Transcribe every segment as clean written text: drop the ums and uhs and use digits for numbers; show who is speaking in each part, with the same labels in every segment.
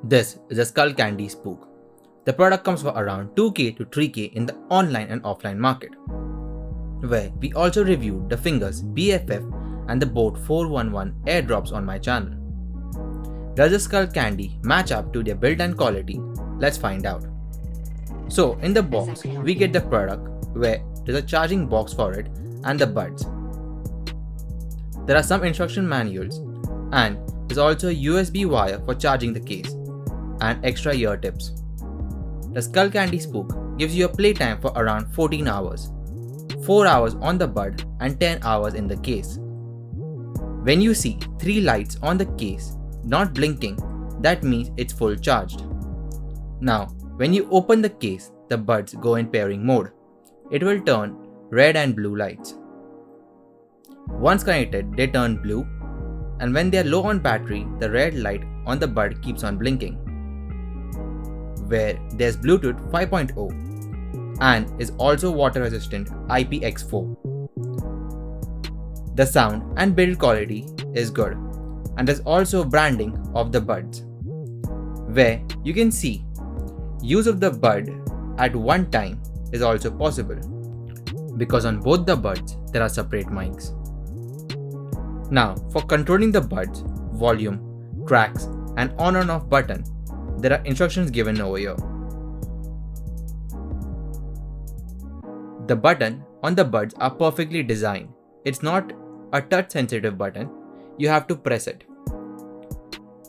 Speaker 1: This is a Skullcandy spook. The product comes for around 2k to 3k in the online and offline market, where we also reviewed the Fingers BFF and the Boat 411 airdrops on my channel. Does the Skullcandy match up to their build and quality? Let's find out. So in the box, we get the product where there's a charging box for it and the buds. There are some instruction manuals and there's also a USB wire for charging the case and extra ear tips. The Skullcandy spook gives you a playtime for around 14 hours, 4 hours on the bud and 10 hours in the case. When you see 3 lights on the case not blinking, that means it's full charged. Now, when you open the case, the buds go in pairing mode. It will turn red and blue lights. Once connected, they turn blue, and when they are low on battery, the red light on the bud keeps on blinking. Where there's Bluetooth 5.0 and is also water resistant IPX4. The sound and build quality is good, and there's also branding of the buds, where you can see use of the bud at one time is also possible, because on both the buds there are separate mics. Now for controlling the buds, volume, tracks and on and off button, there are instructions given over here. The button on the buds are perfectly designed. It's not a touch sensitive button, you have to press it.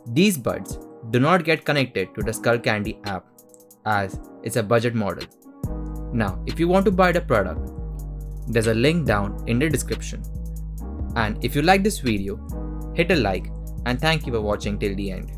Speaker 1: These buds do not get connected to the Skullcandy app as it's a budget model. Now if you want to buy the product, there's a link down in the description. And if you like this video, hit a like and thank you for watching till the end.